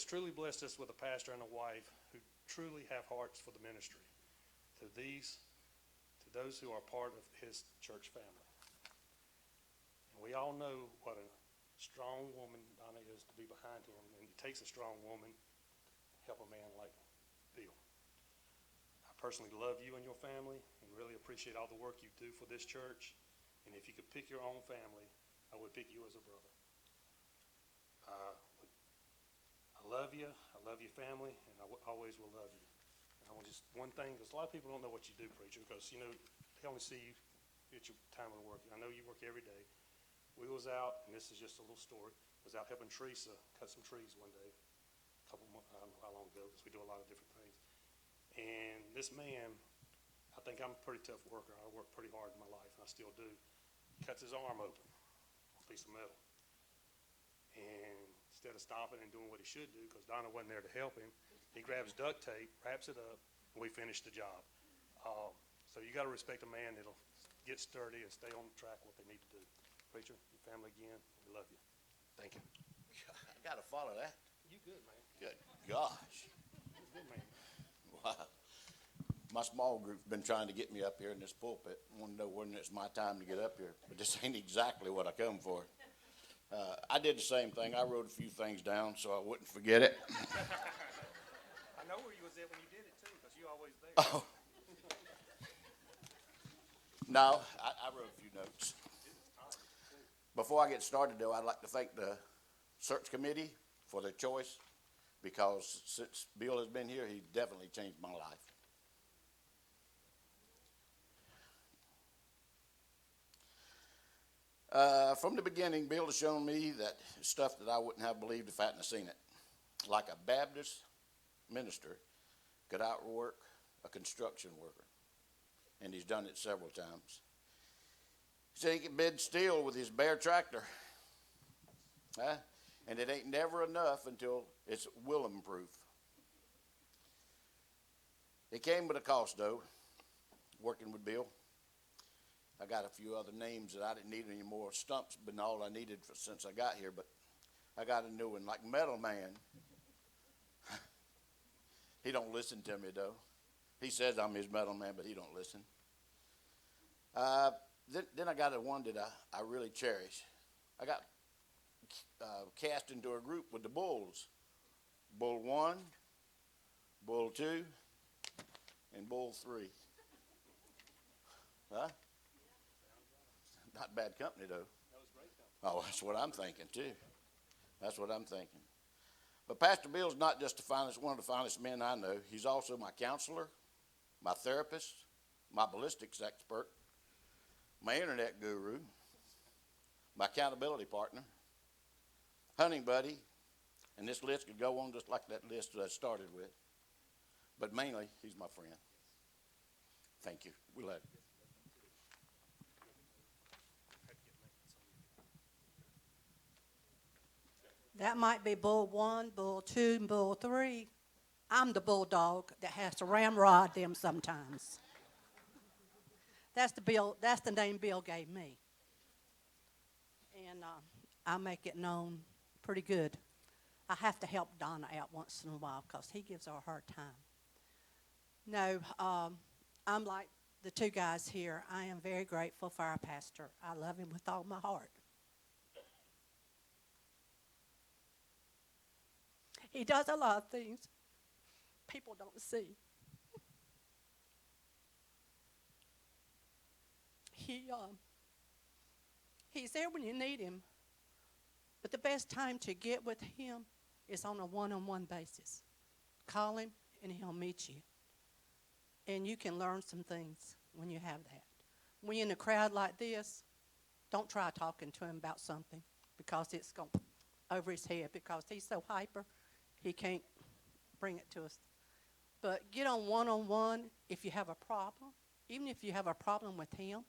truly blessed us with a pastor and a wife who truly have hearts for the ministry. To those who are part of his church family. And we all know what a strong woman Donna is to be behind him, and it takes a strong woman to help a man like Bill. I personally love you and your family and really appreciate all the work you do for this church. And if you could pick your own family, I would pick you as a brother. I love you. I love your family, and I always will love you. And I want just one thing, because a lot of people don't know what you do, preacher, because, they only see you at your time of work. I know you work every day. We was out, and this is just a little story, was out helping Teresa cut some trees one day, a couple months, I don't know how long ago, because we do a lot of different things. And this man, I think I'm a pretty tough worker. I work pretty hard in my life, and I still do. Cuts his arm open, a piece of metal. And instead of stopping and doing what he should do, because Donna wasn't there to help him, he grabs duct tape, wraps it up, and we finish the job. So you got to respect a man that'll get sturdy and stay on track what they need to do. Preacher, your family again, we love you. Thank you. I got to follow that. You good, man. Good gosh. You good, man. Wow. My small group's been trying to get me up here in this pulpit. I want to know when it's my time to get up here, but this ain't exactly what I come for. I did the same thing. I wrote a few things down so I wouldn't forget it. I know where you was at when you did it, too, because you always there. Oh. No, I wrote a few notes. Before I get started, though, I'd like to thank the search committee for their choice, because since Bill has been here, he definitely changed my life. From the beginning, Bill has shown me that stuff that I wouldn't have believed if I hadn't seen it. Like a Baptist minister could outwork a construction worker, and he's done it several times. He said he could bed steel with his bare tractor, and it ain't never enough until it's Willem proof. It came with a cost, though, working with Bill. I got a few other names that I didn't need any more stumps, but all I needed since I got here. But I got a new one, like Metal Man. He don't listen to me, though. He says I'm his Metal Man, but he don't listen. Then I got a one that I really cherish. I got cast into a group with the Bulls. Bull 1, Bull 2, and Bull 3. Huh? Not bad company, though. That was great company. Oh, that's what I'm thinking, too. That's what I'm thinking. But Pastor Bill's not just one of the finest men I know. He's also my counselor, my therapist, my ballistics expert, my internet guru, my accountability partner, hunting buddy, and this list could go on just like that list that I started with. But mainly, he's my friend. Thank you. We love you. That might be bull 1, bull 2, and bull 3. I'm the bulldog that has to ramrod them sometimes. That's the name Bill gave me. And I make it known pretty good. I have to help Donna out once in a while because he gives her a hard time. No, I'm like the two guys here. I am very grateful for our pastor. I love him with all my heart. He does a lot of things people don't see. He's there when you need him, but the best time to get with him is on a one-on-one basis. Call him, and he'll meet you. And you can learn some things when you have that. When you're in a crowd like this, don't try talking to him about something because it's going over his head because he's so hyper, he can't bring it to us. But get on one-on-one if you have a problem, even if you have a problem with him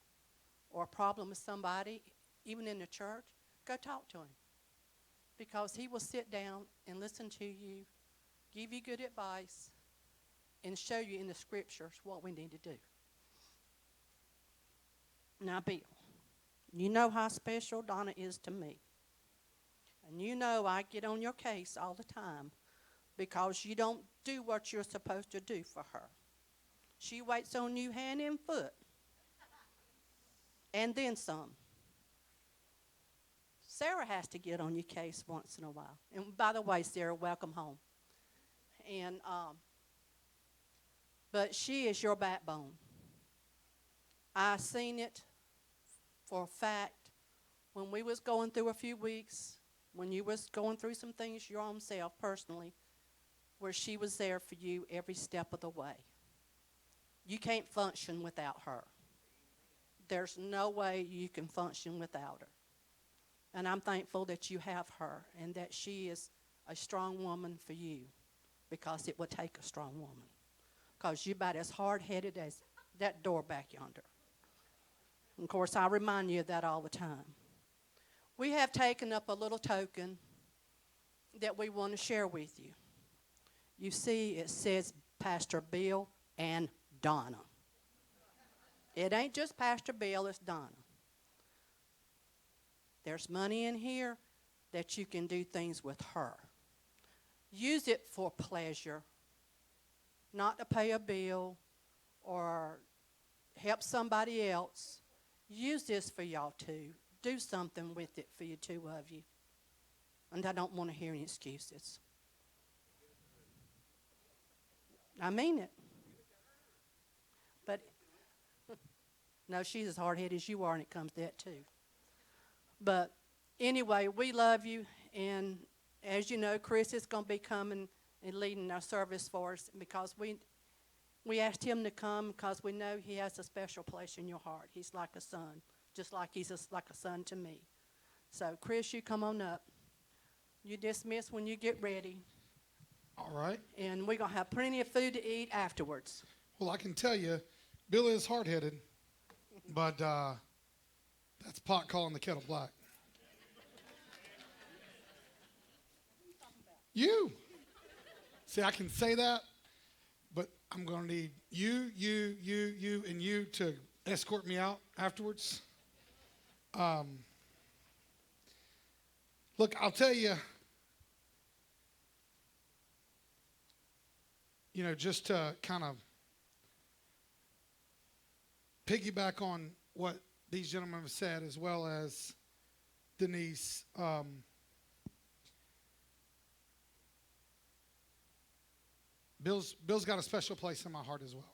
or a problem with somebody, even in the church, go talk to him because he will sit down and listen to you, give you good advice, and show you in the scriptures what we need to do. Now, Bill, you know how special Donna is to me. And you know I get on your case all the time because you don't do what you're supposed to do for her. She waits on you hand and foot, and then some. Sarah has to get on your case once in a while. And by the way, Sarah, welcome home. And but she is your backbone. I seen it for a fact when we was going through a few weeks, when you was going through some things your own self personally, where she was there for you every step of the way. You can't function without her. There's no way you can function without her. And I'm thankful that you have her and that she is a strong woman for you, because it would take a strong woman. Because you're about as hard-headed as that door back yonder. And of course, I remind you of that all the time. We have taken up a little token that we want to share with you. You see, it says Pastor Bill and Donna. It ain't just Pastor Bill, it's Donna. There's money in here that you can do things with her. Use it for pleasure, not to pay a bill or help somebody else. Use this for y'all too. Do something with it for you two of you. And I don't want to hear any excuses. I mean it. But no, she's as hard-headed as you are, and it comes to that too. But anyway, we love you, and as you know, Chris is going to be coming and leading our service for us, because we asked him to come because we know he has a special place in your heart. He's like a son, just like he's like a son to me. So, Chris, you come on up. You dismiss when you get ready. All right. And we're going to have plenty of food to eat afterwards. Well, I can tell you, Bill is hard-headed, but that's pot calling the kettle black. You. See, I can say that, but I'm going to need you, and you to escort me out afterwards. Look, I'll tell you, just to kind of piggyback on what these gentlemen have said, as well as Denise, Bill's got a special place in my heart as well.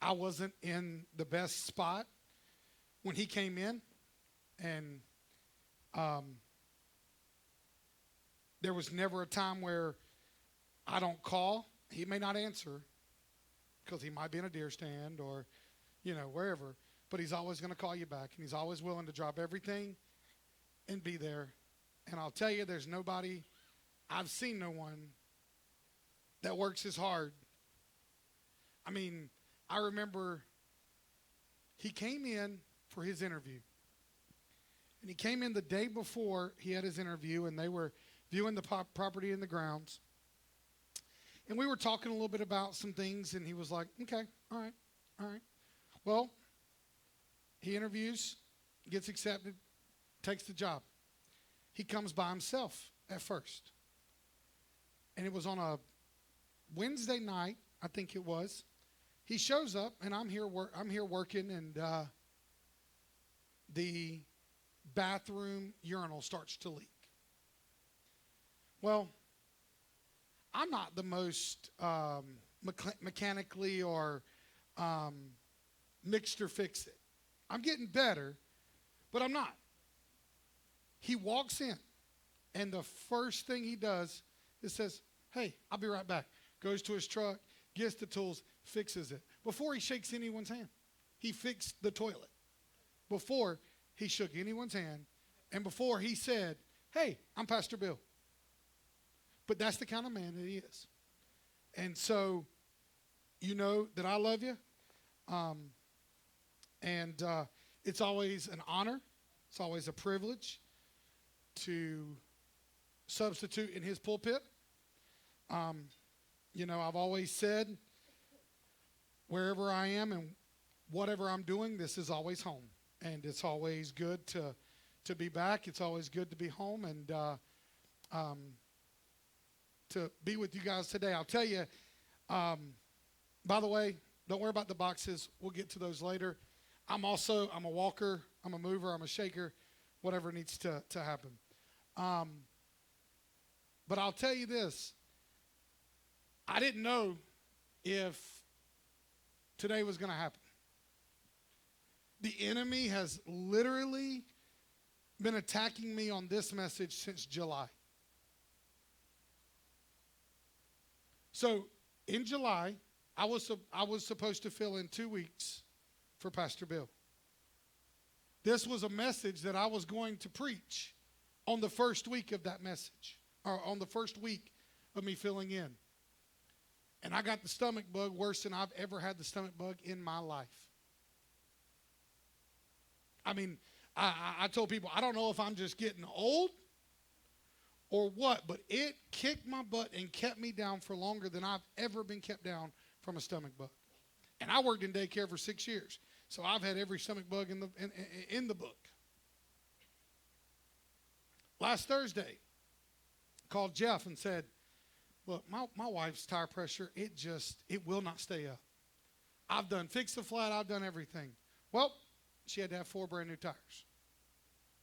I wasn't in the best spot when he came in, and there was never a time where I don't call. He may not answer because he might be in a deer stand or, wherever. But he's always going to call you back, and he's always willing to drop everything and be there. And I'll tell you, I've seen no one that works as hard. I mean, I remember he came in for his interview. And he came in the day before he had his interview, and they were viewing the property and the grounds. And we were talking a little bit about some things, and he was like, okay, all right. Well, he interviews, gets accepted, takes the job. He comes by himself at first. And it was on a Wednesday night, I think it was. He shows up, and I'm here working, and the bathroom urinal starts to leak. Well, I'm not the most mechanically or mixture fix it. I'm getting better, but I'm not. He walks in, and the first thing he does is says, hey, I'll be right back. Goes to his truck, gets the tools, fixes it. Before he shakes anyone's hand, he fixed the toilet. Before he shook anyone's hand, and before he said, hey, I'm Pastor Bill. But that's the kind of man that he is. And so, you know that I love you. And it's always an honor. It's always a privilege to substitute in his pulpit. I've always said, wherever I am and whatever I'm doing, this is always home. And it's always good to be back. It's always good to be home. And to be with you guys today. I'll tell you, by the way, don't worry about the boxes. We'll get to those later. I'm a walker, I'm a mover, I'm a shaker, whatever needs to happen. But I'll tell you this. I didn't know if today was going to happen. The enemy has literally been attacking me on this message since July. So in July, I was supposed to fill in 2 weeks for Pastor Bill. This was a message that I was going to preach on the first week of that message, or on the first week of me filling in. And I got the stomach bug worse than I've ever had the stomach bug in my life. I mean, I told people, I don't know if I'm just getting old or what, but it kicked my butt and kept me down for longer than I've ever been kept down from a stomach bug. And I worked in daycare for 6 years, so I've had every stomach bug in the book. Last Thursday, called Jeff and said, look, my wife's tire pressure, it will not stay up. I've done fix the flat, I've done everything. Well, she had to have 4 brand new tires.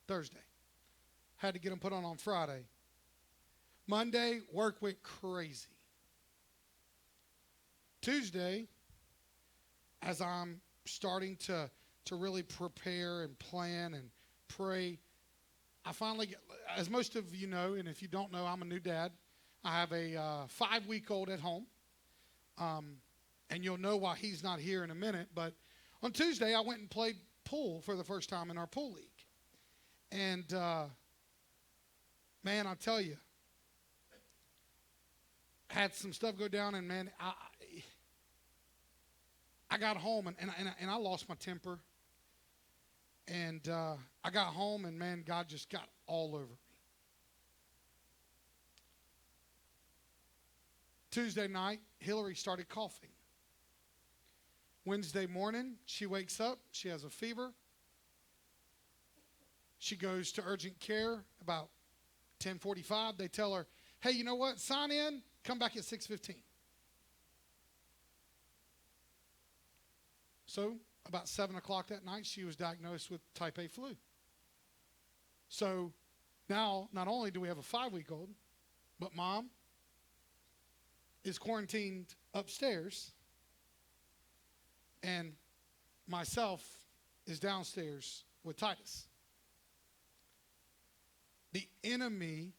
Thursday. Had to get them put on Friday. Monday, work went crazy. Tuesday, as I'm starting to really prepare and plan and pray, I finally get, as most of you know, and if you don't know, I'm a new dad. I have a 5-week-old at home. And you'll know why he's not here in a minute. But on Tuesday, I went and played pool for the first time in our pool league. And, man, I'll tell you, had some stuff go down, and, man, I got home, and I lost my temper. And I got home, and, man, God just got all over me. Tuesday night, Hillary started coughing. Wednesday morning, she wakes up. She has a fever. She goes to urgent care about 10:45. They tell her, hey, you know what? Sign in. Come back at 6:15. So about 7 o'clock that night, she was diagnosed with type A flu. So now, not only do we have a 5-week-old, but Mom is quarantined upstairs, and myself is downstairs with Titus. The enemy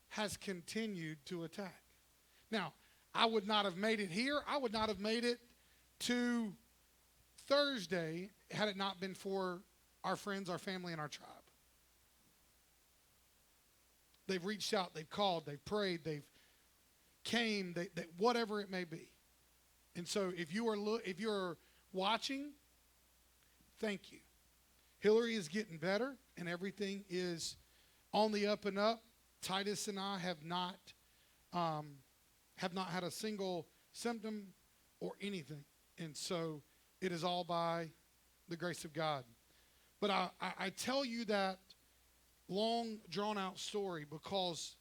has continued to attack. Now, I would not have made it here. I would not have made it to Thursday had it not been for our friends, our family, and our tribe. They've reached out, they've called, they've prayed, they've came, they whatever it may be. And so if you're watching, thank you. Hillary is getting better, and everything is on the up and up. Titus and I have not had a single symptom or anything. And so it is all by the grace of God. But I tell you that long, drawn-out story because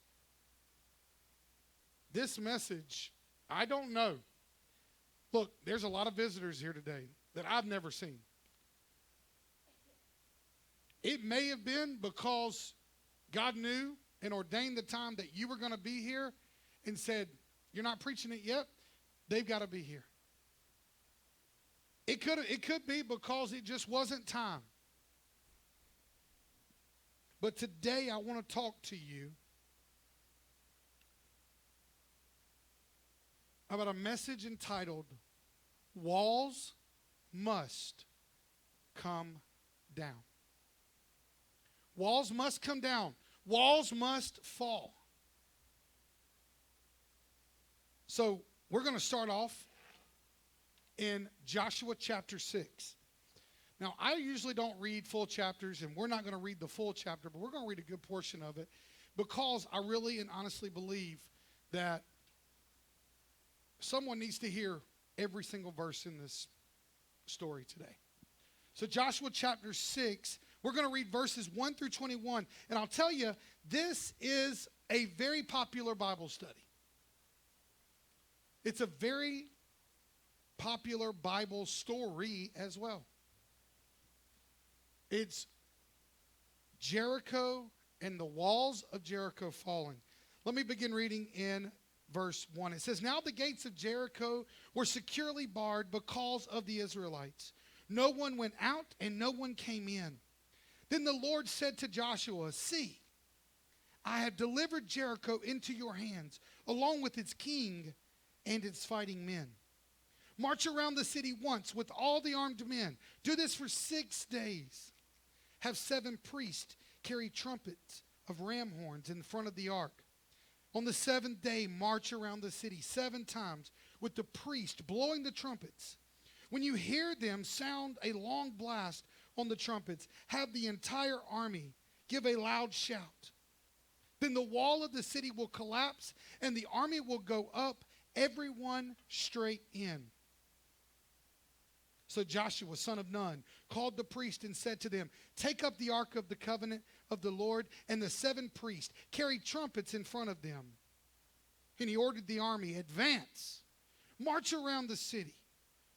this message, I don't know. Look, there's a lot of visitors here today that I've never seen. It may have been because God knew and ordained the time that you were going to be here and said, you're not preaching it yet, they've got to be here. It could be because it just wasn't time. But today I want to talk to you about a message entitled, Walls Must Come Down. Walls must come down. Walls must fall. So we're going to start off in Joshua chapter 6. Now, I usually don't read full chapters, and we're not going to read the full chapter, but we're going to read a good portion of it because I really and honestly believe that someone needs to hear every single verse in this story today. So Joshua chapter 6, we're going to read verses 1 through 21. And I'll tell you, this is a very popular Bible study. It's a very popular Bible story as well. It's Jericho and the walls of Jericho falling. Let me begin reading in verse 1. It says, "Now the gates of Jericho were securely barred because of the Israelites. No one went out and no one came in. Then the Lord said to Joshua, 'See, I have delivered Jericho into your hands, along with its king and its fighting men. March around the city once with all the armed men. Do this for 6 days. Have 7 priests carry trumpets of ram horns in front of the ark. On the 7th day, march around the city 7 times with the priest blowing the trumpets. When you hear them sound a long blast on the trumpets, have the entire army give a loud shout. Then the wall of the city will collapse and the army will go up, everyone straight in.' So Joshua, son of Nun, called the priest and said to them, 'Take up the ark of the covenant of the Lord, and the 7 priests carry trumpets in front of them.' And he ordered the army, 'Advance, march around the city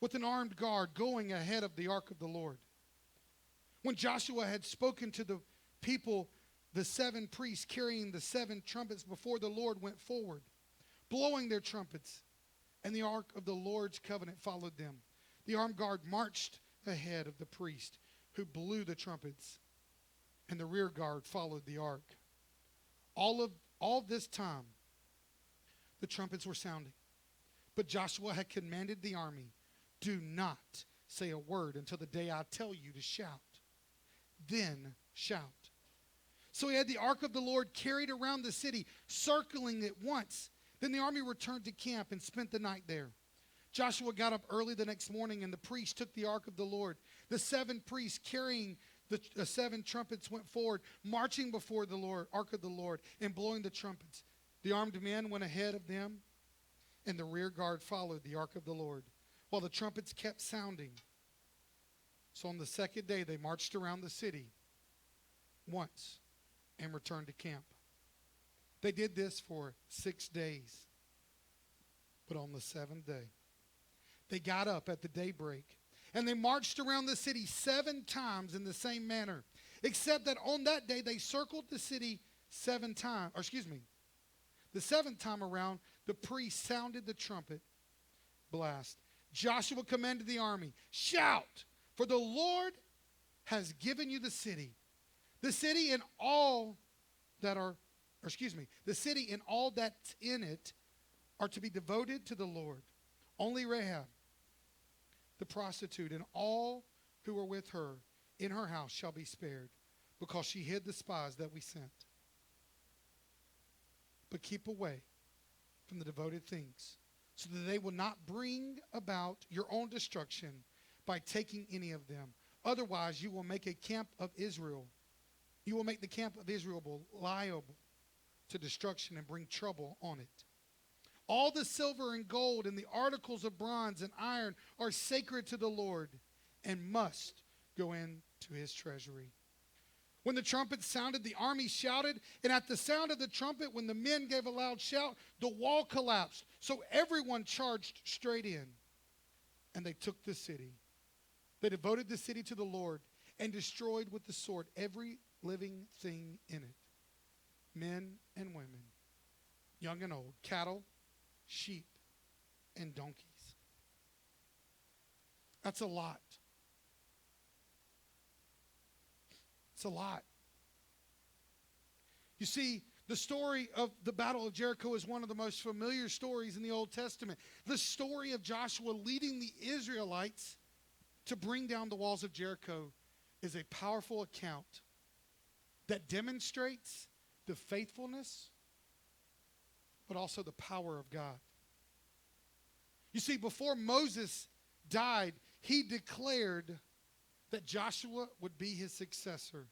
with an armed guard going ahead of the ark of the Lord.' When Joshua had spoken to the people, the 7 priests carrying the 7 trumpets before the Lord went forward, blowing their trumpets, and the ark of the Lord's covenant followed them. The armed guard marched ahead of the priest who blew the trumpets, and the rear guard followed the ark. All this time, the trumpets were sounding. But Joshua had commanded the army, 'Do not say a word until the day I tell you to shout. Then shout.' So he had the ark of the Lord carried around the city, circling it once. Then the army returned to camp and spent the night there. Joshua got up early the next morning, and the priests took the ark of the Lord. The 7 priests carrying the 7 trumpets went forward, marching before the ark of the Lord, and blowing the trumpets. The armed men went ahead of them, and the rear guard followed the ark of the Lord, while the trumpets kept sounding. So on the 2nd day, they marched around the city once and returned to camp. They did this for 6 days. But on the 7th day, they got up at the daybreak, and they marched around the city 7 times in the same manner, except that on that day they circled the city 7 times. The 7th time around, the priest sounded the trumpet blast. Joshua commanded the army, 'Shout, for the Lord has given you the city. The city and all that's in it are to be devoted to the Lord. Only Rahab, the prostitute, and all who were with her in her house shall be spared, because she hid the spies that we sent. But keep away from the devoted things, so that they will not bring about your own destruction by taking any of them. Otherwise, you will make the camp of Israel liable to destruction and bring trouble on it. All the silver and gold and the articles of bronze and iron are sacred to the Lord and must go into his treasury.' When the trumpet sounded, the army shouted, and at the sound of the trumpet, when the men gave a loud shout, the wall collapsed. So everyone charged straight in, and they took the city. They devoted the city to the Lord and destroyed with the sword every living thing in it, men and women, young and old, cattle, sheep, and donkeys." That's a lot. It's a lot. You see, the story of the Battle of Jericho is one of the most familiar stories in the Old Testament. The story of Joshua leading the Israelites to bring down the walls of Jericho is a powerful account that demonstrates the faithfulness, but also the power of God. You see, before Moses died, he declared that Joshua would be his successor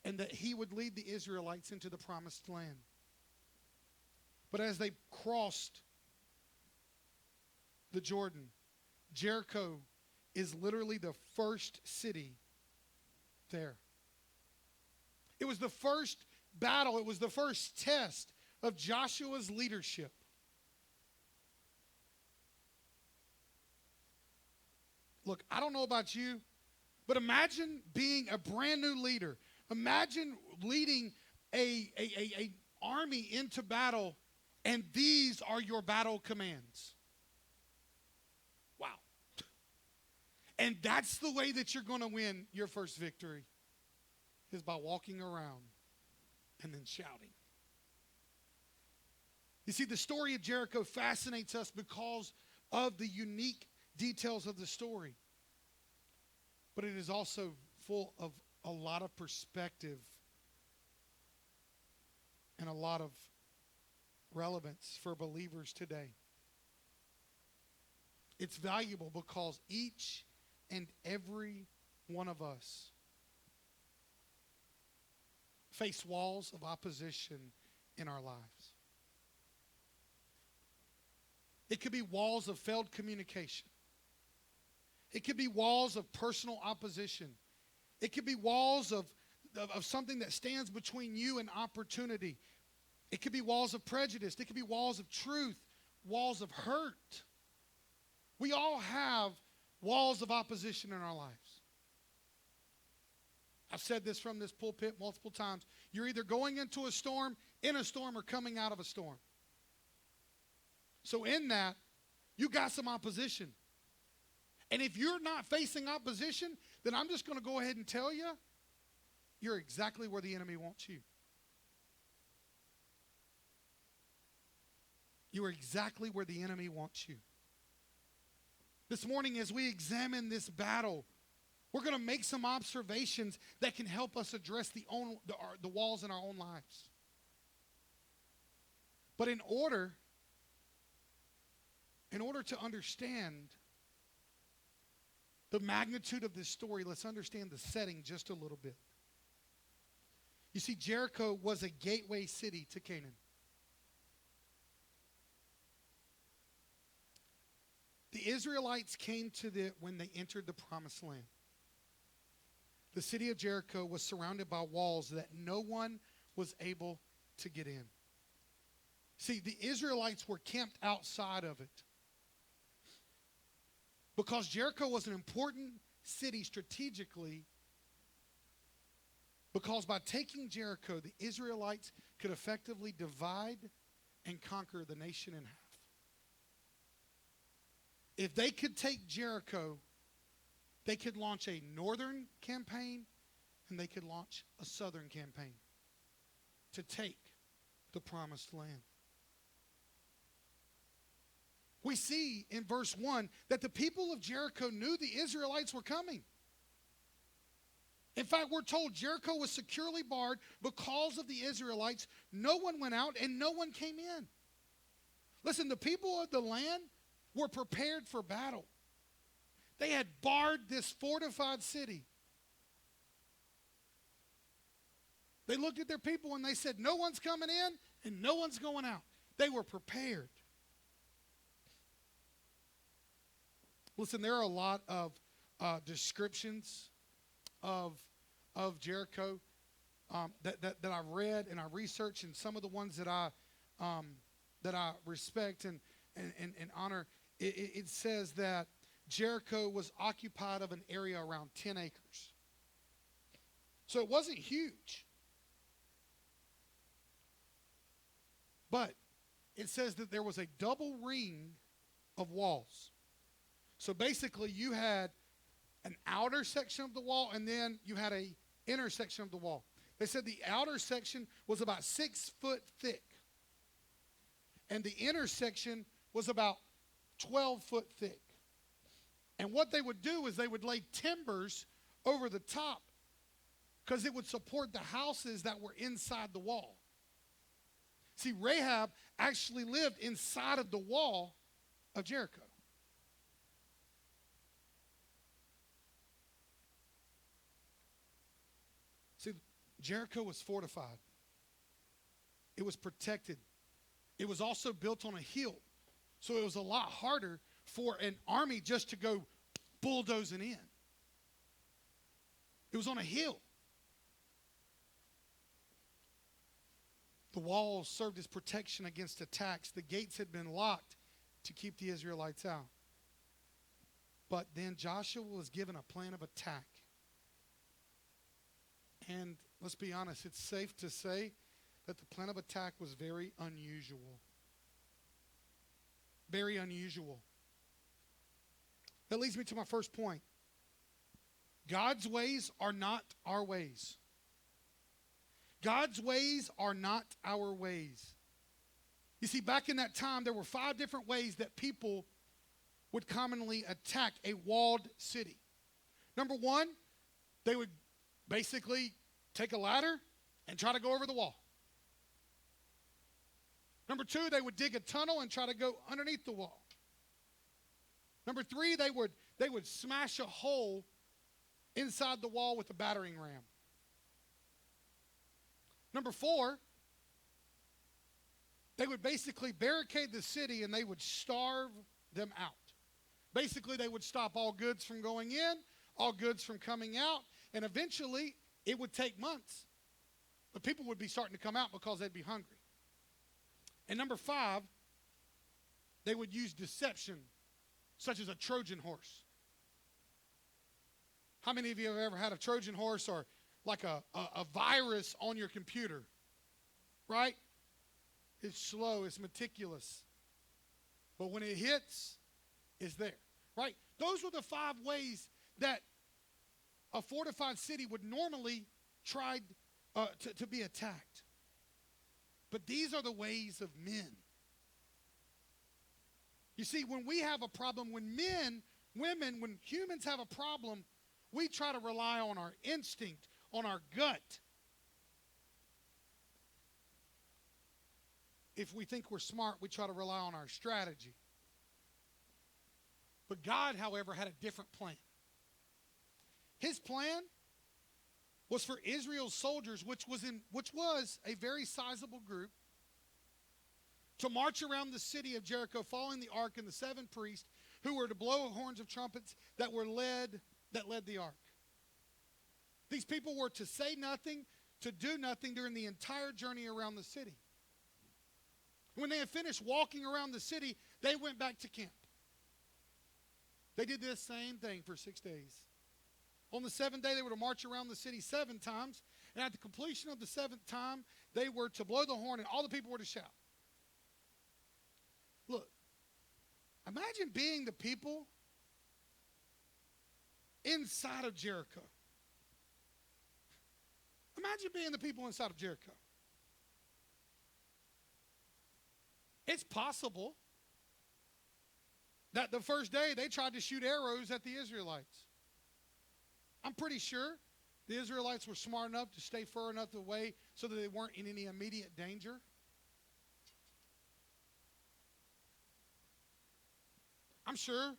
and that he would lead the Israelites into the promised land. But as they crossed the Jordan, Jericho is literally the first city there. It was the first battle. It was the first test of Joshua's leadership. Look, I don't know about you, but imagine being a brand new leader. Imagine leading a army into battle, and these are your battle commands. Wow. And that's the way that you're going to win your first victory, is by walking around and then shouting. You see, the story of Jericho fascinates us because of the unique details of the story. But it is also full of a lot of perspective and a lot of relevance for believers today. It's valuable because each and every one of us face walls of opposition in our lives. It could be walls of failed communication. It could be walls of personal opposition. It could be walls of something that stands between you and opportunity. It could be walls of prejudice. It could be walls of truth, walls of hurt. We all have walls of opposition in our lives. I've said this from this pulpit multiple times. You're either going into a storm, in a storm, or coming out of a storm. So in that, you got some opposition. And if you're not facing opposition, then I'm just going to go ahead and tell you, you're exactly where the enemy wants you. You are exactly where the enemy wants you. This morning, as we examine this battle, we're going to make some observations that can help us address the walls in our own lives. But in order to understand the magnitude of this story, let's understand the setting just a little bit. You see, Jericho was a gateway city to Canaan. The Israelites came to it when they entered the promised land. The city of Jericho was surrounded by walls that no one was able to get in. See, the Israelites were camped outside of it, because Jericho was an important city strategically, because by taking Jericho, the Israelites could effectively divide and conquer the nation in half. If they could take Jericho, they could launch a northern campaign and they could launch a southern campaign to take the promised land. We see in verse 1 that the people of Jericho knew the Israelites were coming. In fact, we're told Jericho was securely barred because of the Israelites. No one went out and no one came in. Listen, the people of the land were prepared for battle. They had barred this fortified city. They looked at their people and they said, no one's coming in and no one's going out. They were prepared. Listen, there are a lot of descriptions of Jericho that I've read and I researched, and some of the ones that I respect and honor. It says that Jericho was occupied of an area around 10 acres. So it wasn't huge. But it says that there was a double ring of walls. So basically you had an outer section of the wall and then you had a inner section of the wall. They said the outer section was about 6 foot thick. And the inner section was about 12 foot thick. And what they would do is they would lay timbers over the top because it would support the houses that were inside the wall. See, Rahab actually lived inside of the wall of Jericho. See, Jericho was fortified. It was protected. It was also built on a hill. So it was a lot harder for an army just to go bulldozing in. It was on a hill. The walls served as protection against attacks. The gates had been locked to keep the Israelites out. But then Joshua was given a plan of attack. And let's be honest, it's safe to say that the plan of attack was very unusual. Very unusual. That leads me to my first point. God's ways are not our ways. God's ways are not our ways. You see, back in that time, there were 5 different ways that people would commonly attack a walled city. Number 1, they would basically take a ladder and try to go over the wall. Number 2, they would dig a tunnel and try to go underneath the wall. Number 3, they would smash a hole inside the wall with a battering ram. Number 4, they would basically barricade the city and they would starve them out. Basically, they would stop all goods from going in, all goods from coming out, and eventually it would take months. But people would be starting to come out because they'd be hungry. And number 5, they would use deception, such as a Trojan horse. How many of you have ever had a Trojan horse or like a virus on your computer? Right? It's slow, it's meticulous. But when it hits, it's there. Right? Those were the 5 ways that a fortified city would normally try to be attacked. But these are the ways of men. You see, when we have a problem, when men, women, when humans have a problem, we try to rely on our instinct, on our gut. If we think we're smart, we try to rely on our strategy. But God, however, had a different plan. His plan was for Israel's soldiers, which was a very sizable group, to march around the city of Jericho following the ark and the 7 priests who were to blow horns of trumpets that led the ark. These people were to say nothing, to do nothing during the entire journey around the city. When they had finished walking around the city, they went back to camp. They did this same thing for 6 days. On the 7th day, they were to march around the city 7 times. And at the completion of the 7th time, they were to blow the horn and all the people were to shout. Look, imagine being the people inside of Jericho. Imagine being the people inside of Jericho. It's possible that the first day they tried to shoot arrows at the Israelites. I'm pretty sure the Israelites were smart enough to stay far enough away so that they weren't in any immediate danger. I'm sure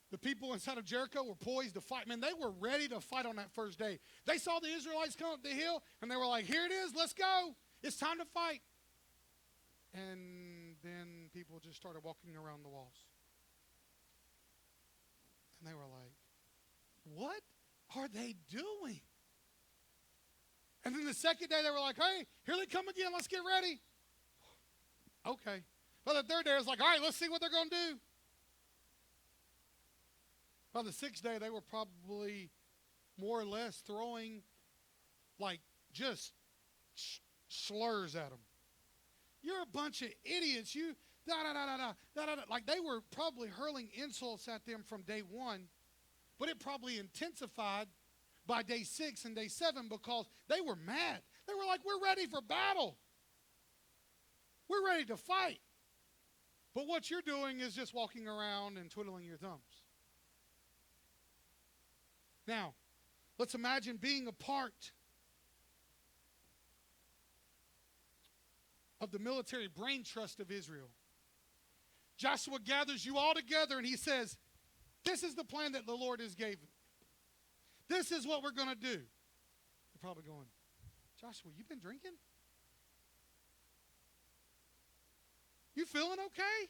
the people inside of Jericho were poised to fight. Man, they were ready to fight on that first day. They saw the Israelites come up the hill, and they were like, here it is, let's go. It's time to fight. And then people just started walking around the walls. And they were like, what are they doing? And then the second day, they were like, hey, here they come again, let's get ready. Okay. But the third day, it was like, all right, let's see what they're going to do. By the 6th day, they were probably more or less throwing like just slurs at them. You're a bunch of idiots. You da-da-da-da-da. Like they were probably hurling insults at them from day 1, but it probably intensified by day 6 and day 7 because they were mad. They were like, we're ready for battle. We're ready to fight. But what you're doing is just walking around and twiddling your thumbs. Now, let's imagine being a part of the military brain trust of Israel. Joshua gathers you all together and he says, this is the plan that the Lord has given. This is what we're going to do. They're probably going, Joshua, you been drinking? You feeling okay?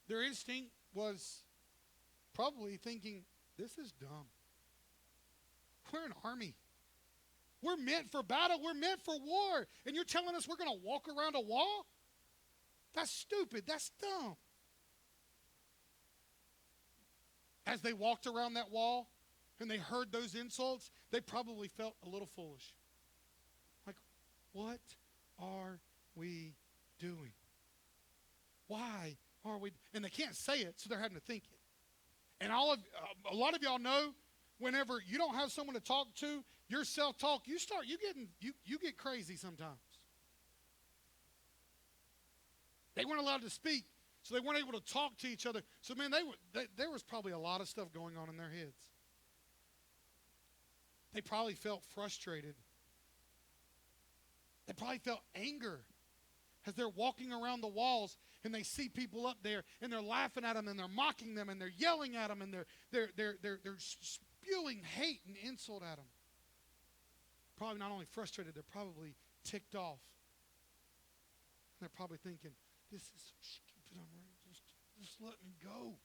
Their instinct was probably thinking, this is dumb. We're an army. We're meant for battle. We're meant for war. And you're telling us we're going to walk around a wall? That's stupid. That's dumb. As they walked around that wall and they heard those insults, they probably felt a little foolish. Like, what are we doing? Why are we? And they can't say it, so they're having to think it. And a lot of y'all know, whenever you don't have someone to talk to, your self-talk, you get crazy sometimes. They weren't allowed to speak, so they weren't able to talk to each other. So, man, there was probably a lot of stuff going on in their heads. They probably felt frustrated. They probably felt anger as they're walking around the walls and they see people up there and they're laughing at them and they're mocking them and they're yelling at them and they're spewing hate and insult at them. Probably not only frustrated, they're probably ticked off. And they're probably thinking, this is so stupid. I'm ready. Just let me go.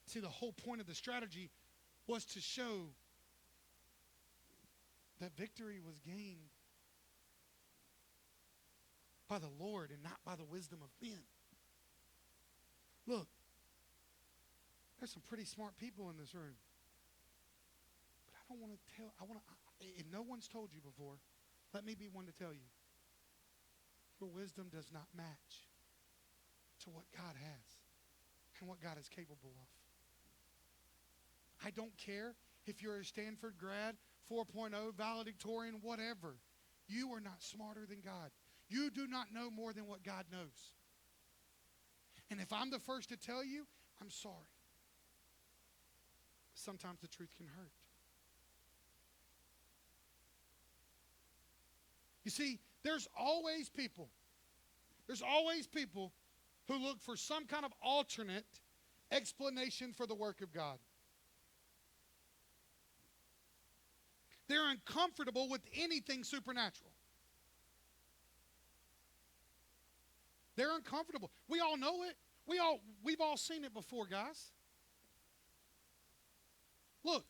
See, the whole point of the strategy was to show that victory was gained by the Lord and not by the wisdom of men. Look, there's some pretty smart people in this room. But I don't want to tell, if no one's told you before, let me be one to tell you. Your wisdom does not match to what God has and what God is capable of. I don't care if you're a Stanford grad, 4.0, valedictorian, whatever. You are not smarter than God. You do not know more than what God knows. And if I'm the first to tell you, I'm sorry. Sometimes the truth can hurt. You see, there's always people who look for some kind of alternate explanation for the work of God. They're uncomfortable with anything supernatural. They're uncomfortable. We all know it. We've all seen it before, guys. Look,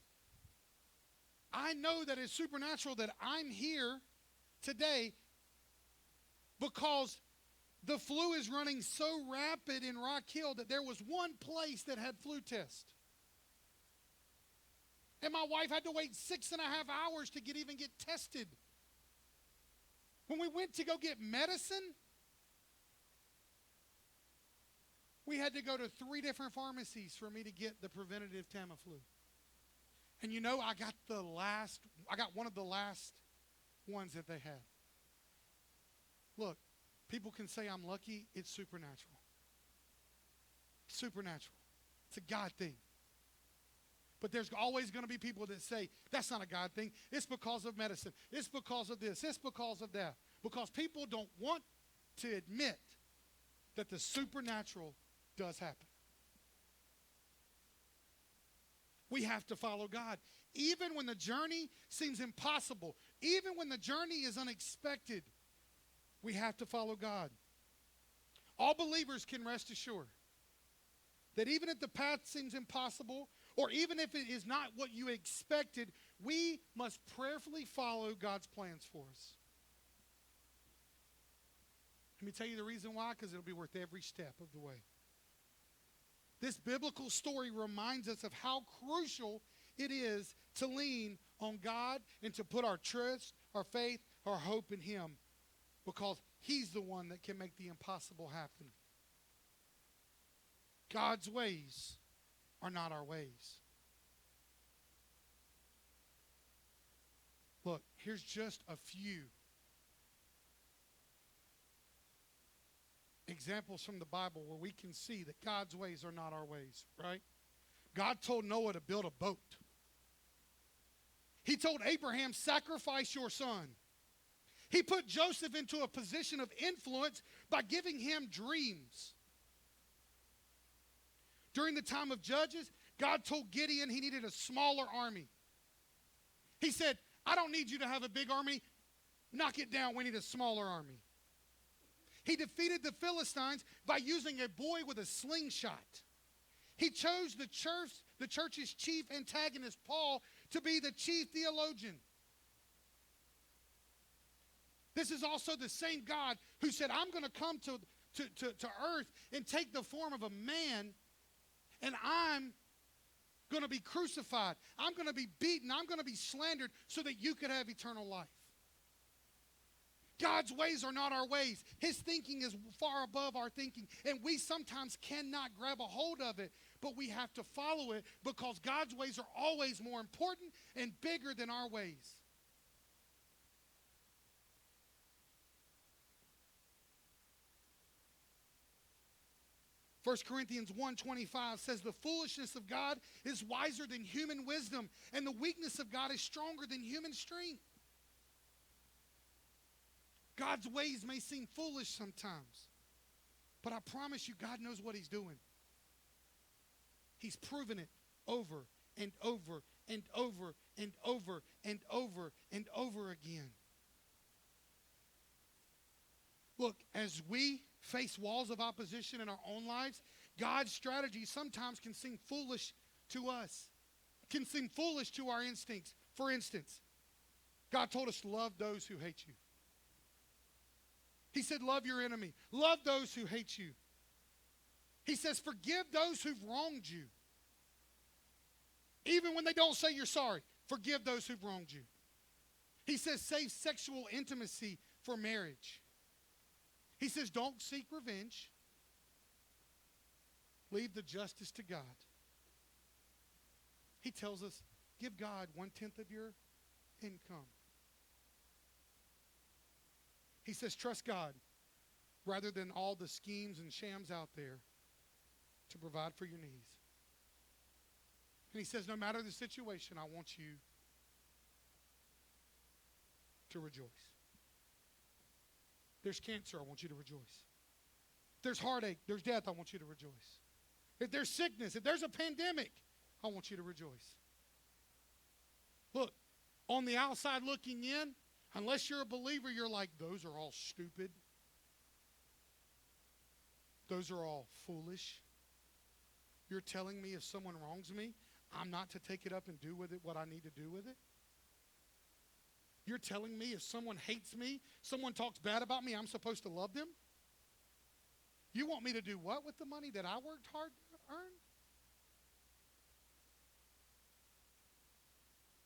I know that it's supernatural that I'm here today because the flu is running so rapid in Rock Hill that there was one place that had flu tests. And my wife had to wait 6.5 hours to even get tested. When we went to go get medicine, we had to go to 3 different pharmacies for me to get the preventative Tamiflu. And you know, I got one of the last ones that they had. Look, people can say I'm lucky. It's supernatural. Supernatural. It's a God thing. But there's always going to be people that say, that's not a God thing. It's because of medicine. It's because of this. It's because of that. Because people don't want to admit that the supernatural does happen. We have to follow God. Even when the journey seems impossible, even when the journey is unexpected, we have to follow God. All believers can rest assured that even if the path seems impossible, or even if it is not what you expected, we must prayerfully follow God's plans for us. Let me tell you the reason why, because it'll be worth every step of the way. This biblical story reminds us of how crucial it is to lean on God and to put our trust, our faith, our hope in Him, because He's the one that can make the impossible happen. God's ways are not our ways. Look, here's just a few examples from the Bible where we can see that God's ways are not our ways, right? God told Noah to build a boat. He told Abraham, sacrifice your son. He put Joseph into a position of influence by giving him dreams. During the time of Judges, God told Gideon he needed a smaller army. He said, I don't need you to have a big army. Knock it down. We need a smaller army. He defeated the Philistines by using a boy with a slingshot. He chose the church's chief antagonist, Paul, to be the chief theologian. This is also the same God who said, I'm going to come to earth and take the form of a man, and I'm going to be crucified. I'm going to be beaten. I'm going to be slandered so that you could have eternal life. God's ways are not our ways. His thinking is far above our thinking, and we sometimes cannot grab a hold of it, but we have to follow it because God's ways are always more important and bigger than our ways. First Corinthians 1:25 says, the foolishness of God is wiser than human wisdom, and the weakness of God is stronger than human strength. God's ways may seem foolish sometimes, but I promise you, God knows what he's doing. He's proven it over and over and over and over and over and over again. Look, as we face walls of opposition in our own lives, God's strategy sometimes can seem foolish to us, can seem foolish to our instincts. For instance, God told us to love those who hate you. He said, love your enemy. Love those who hate you. He says, forgive those who've wronged you. Even when they don't say you're sorry, forgive those who've wronged you. He says, save sexual intimacy for marriage. He says, don't seek revenge. Leave the justice to God. He tells us, give God 1/10 of your income. He says, trust God rather than all the schemes and shams out there to provide for your needs. And he says, no matter the situation, I want you to rejoice. There's cancer, I want you to rejoice. If there's heartache, there's death, I want you to rejoice. If there's sickness, if there's a pandemic, I want you to rejoice. Look, on the outside looking in, unless you're a believer, you're like, those are all stupid. Those are all foolish. You're telling me if someone wrongs me, I'm not to take it up and do with it what I need to do with it? You're telling me if someone hates me, someone talks bad about me, I'm supposed to love them? You want me to do what with the money that I worked hard to earn?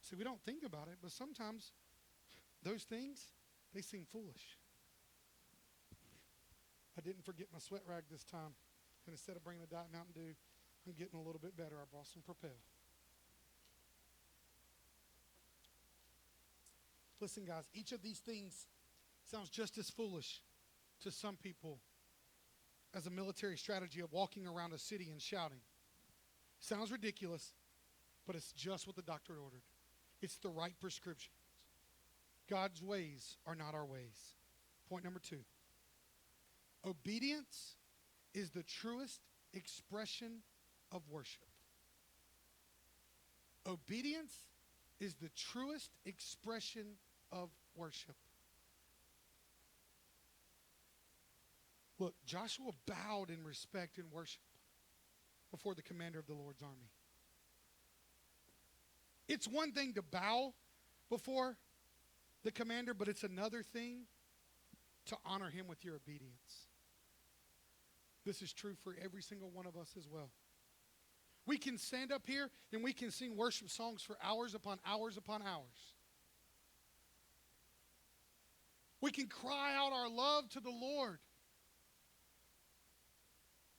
See, we don't think about it, but sometimes those things, they seem foolish. I didn't forget my sweat rag this time. And instead of bringing a Diet Mountain Dew, I'm getting a little bit better. I brought some Propel. Listen, guys, each of these things sounds just as foolish to some people as a military strategy of walking around a city and shouting. Sounds ridiculous, but it's just what the doctor ordered. It's the right prescription. God's ways are not our ways. Point number 2. Obedience is the truest expression of worship. Obedience is the truest expression of worship. Look, Joshua bowed in respect and worship before the commander of the Lord's army. It's one thing to bow before the commander, but it's another thing to honor him with your obedience. This is true for every single one of us as well. We can stand up here and we can sing worship songs for hours upon hours upon hours. We can cry out our love to the Lord.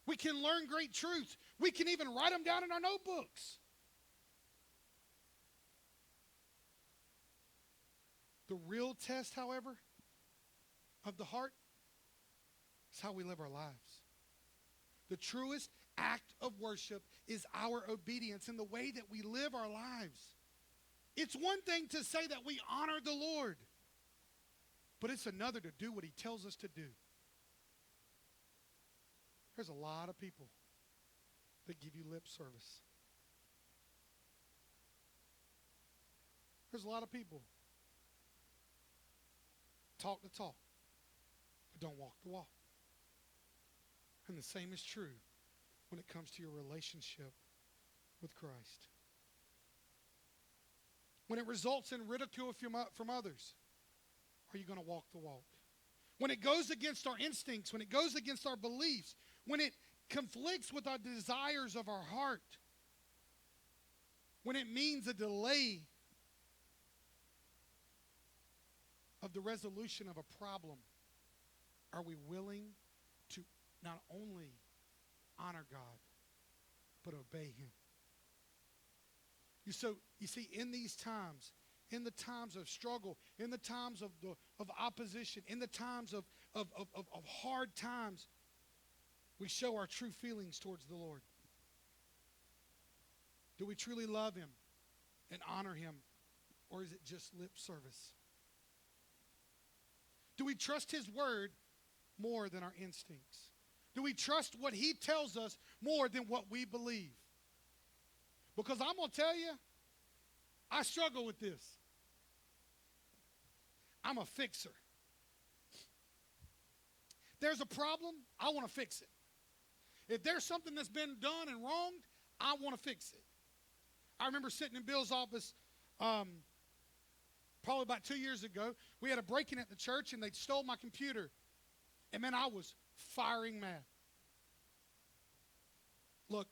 We can learn great truths. We can even write them down in our notebooks. The real test, however, of the heart is how we live our lives. The truest act of worship is our obedience in the way that we live our lives. It's one thing to say that we honor the Lord, but it's another to do what he tells us to do. There's a lot of people that give you lip service. There's a lot of people talk the talk, but don't walk the walk. And the same is true when it comes to your relationship with Christ? When it results in ridicule from others, are you going to walk the walk? When it goes against our instincts, when it goes against our beliefs, when it conflicts with our desires of our heart, when it means a delay of the resolution of a problem, are we willing to not only honor God, but obey Him? You see, in these times, in the times of struggle, in the times of opposition, in the times of hard times, we show our true feelings towards the Lord. Do we truly love Him and honor Him, or is it just lip service? Do we trust His word more than our instincts? Do we trust what He tells us more than what we believe? Because I'm going to tell you, I struggle with this. I'm a fixer. There's a problem, I want to fix it. If there's something that's been done and wronged, I want to fix it. I remember sitting in Bill's office probably about 2 years ago. We had a break-in at the church, and they stole my computer. And, man, I was firing mad. Look,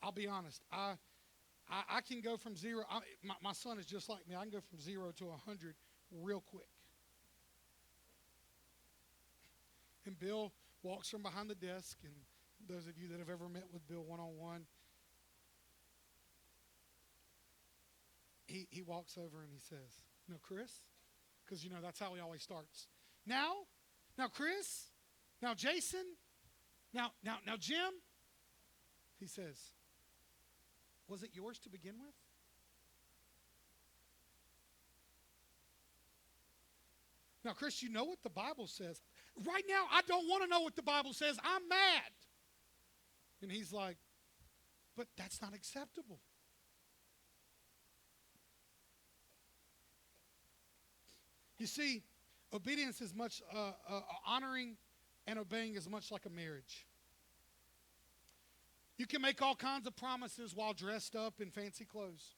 I'll be honest. I can go from zero. My son is just like me. I can go from 0 to 100 real quick. And Bill walks from behind the desk, and those of you that have ever met with Bill one-on-one, he walks over and he says, "No, Chris," because, you know, that's how he always starts. Now, Chris, now, Jason, now, Jim," he says, "was it yours to begin with?" Now, Chris, you know what the Bible says. Right now, I don't want to know what the Bible says. I'm mad. And he's like, "But that's not acceptable." You see, obedience is much, honoring and obeying is much like a marriage. You can make all kinds of promises while dressed up in fancy clothes.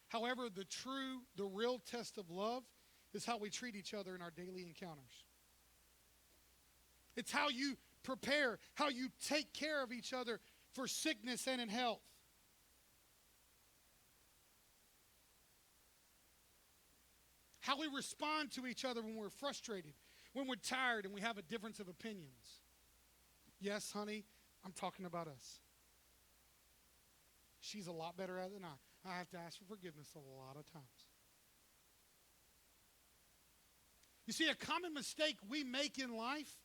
However, the real test of love is how we treat each other in our daily encounters. It's how you prepare, how you take care of each other for sickness and in health. How we respond to each other when we're frustrated, when we're tired, and we have a difference of opinions. Yes, honey, I'm talking about us. She's a lot better at it than I. I have to ask for forgiveness a lot of times. You see, a common mistake we make in life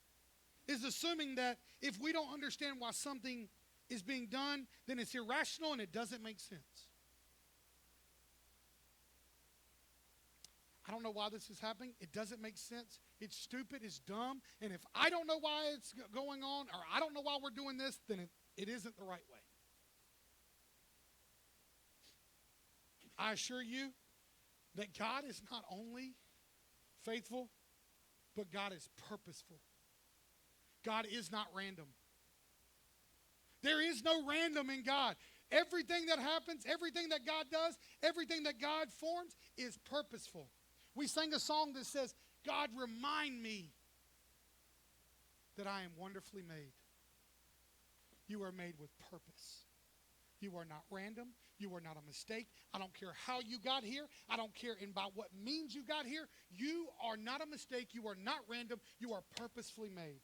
is assuming that if we don't understand why something is being done, then it's irrational and it doesn't make sense. I don't know why this is happening. It doesn't make sense. It's stupid. It's dumb. And if I don't know why it's going on, or I don't know why we're doing this, then it isn't the right way. I assure you that God is not only faithful, but God is purposeful. God is not random. There is no random in God. Everything that happens, everything that God does, everything that God forms is purposeful. We sang a song that says, "God, remind me that I am wonderfully made." You are made with purpose. You are not random. You are not a mistake. I don't care how you got here. I don't care about what means you got here. You are not a mistake. You are not random. You are purposefully made.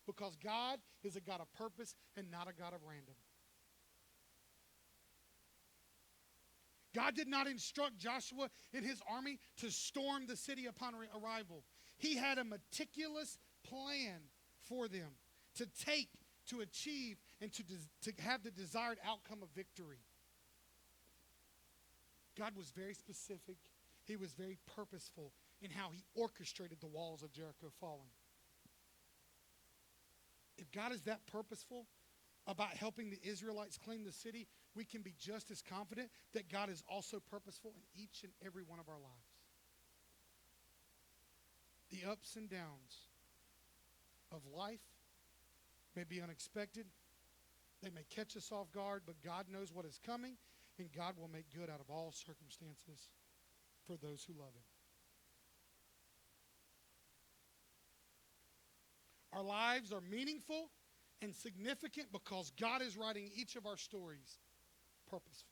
Because God is a God of purpose and not a God of random. God did not instruct Joshua and his army to storm the city upon arrival. He had a meticulous plan for them to take, to achieve, and to have the desired outcome of victory. God was very specific. He was very purposeful in how he orchestrated the walls of Jericho falling. If God is that purposeful about helping the Israelites claim the city, we can be just as confident that God is also purposeful in each and every one of our lives. The ups and downs of life may be unexpected. They may catch us off guard, but God knows what is coming, and God will make good out of all circumstances for those who love him. Our lives are meaningful and significant because God is writing each of our stories purposefully.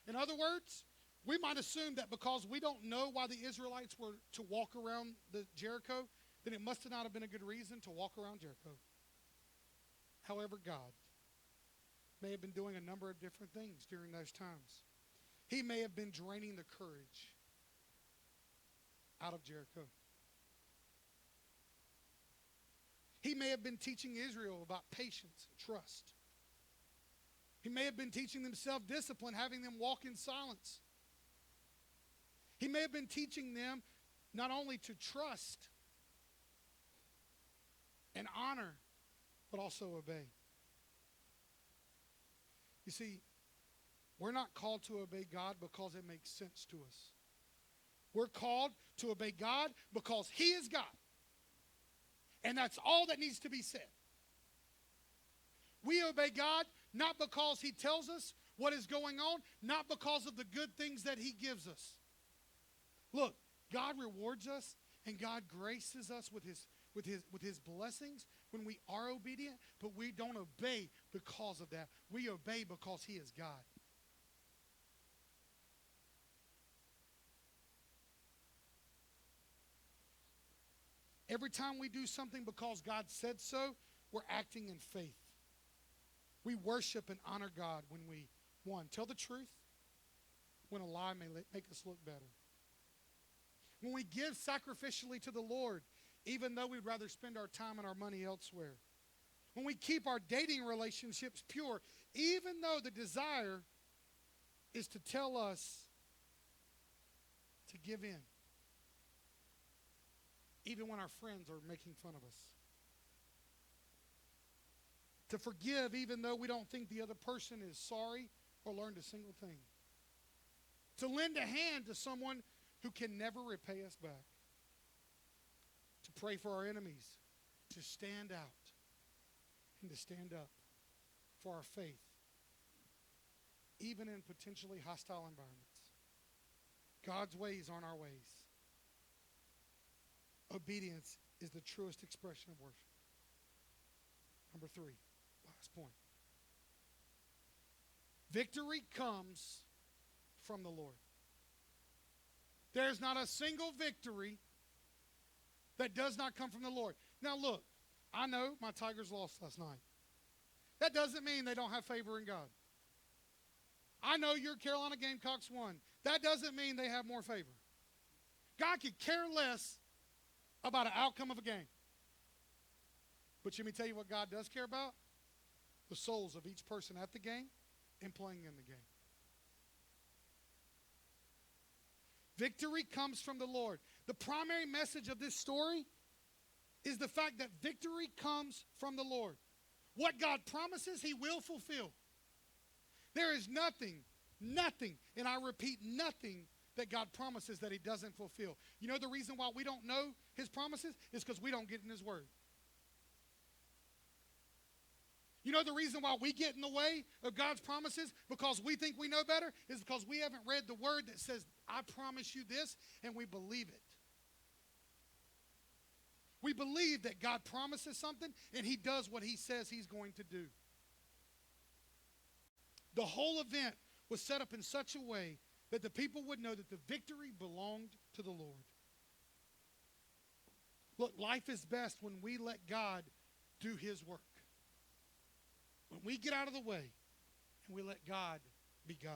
In other words, we might assume that because we don't know why the Israelites were to walk around the Jericho, then it must not have been a good reason to walk around Jericho. However, God may have been doing a number of different things during those times. He may have been draining the courage out of Jericho. He may have been teaching Israel about patience and trust. He may have been teaching them self-discipline, having them walk in silence. He may have been teaching them not only to trust and honor, but also obey. You see, we're not called to obey God because it makes sense to us. We're called to obey God because he is God. And that's all that needs to be said. We obey God not because he tells us what is going on, not because of the good things that he gives us. Look, God rewards us and God graces us with his blessings when we are obedient, but we don't obey because of that. We obey because he is God. Every time we do something because God said so, we're acting in faith. We worship and honor God when we, one, tell the truth, when a lie may make us look better. When we give sacrificially to the Lord, even though we'd rather spend our time and our money elsewhere. When we keep our dating relationships pure, even though the desire is to tell us to give in. Even when our friends are making fun of us. To forgive even though we don't think the other person is sorry or learned a single thing. To lend a hand to someone who can never repay us back. To pray for our enemies. To stand out and to stand up for our faith. Even in potentially hostile environments. God's ways aren't our ways. Obedience is the truest expression of worship. Number 3, last point. Victory comes from the Lord. There's not a single victory that does not come from the Lord. Now look, I know my Tigers lost last night. That doesn't mean they don't have favor in God. I know your Carolina Gamecocks won. That doesn't mean they have more favor. God could care less about an outcome of a game. But let me tell you what God does care about? The souls of each person at the game and playing in the game. Victory comes from the Lord. The primary message of this story is the fact that victory comes from the Lord. What God promises, he will fulfill. There is nothing, and I repeat, nothing that God promises that he doesn't fulfill. You know the reason why we don't know his promises is because we don't get in his word. You know the reason why we get in the way of God's promises because we think we know better is because we haven't read the word that says, I promise you this, and we believe it. We believe that God promises something and he does what he says he's going to do. The whole event was set up in such a way that the people would know that the victory belonged to the Lord. Look, life is best when we let God do his work. When we get out of the way and we let God be God.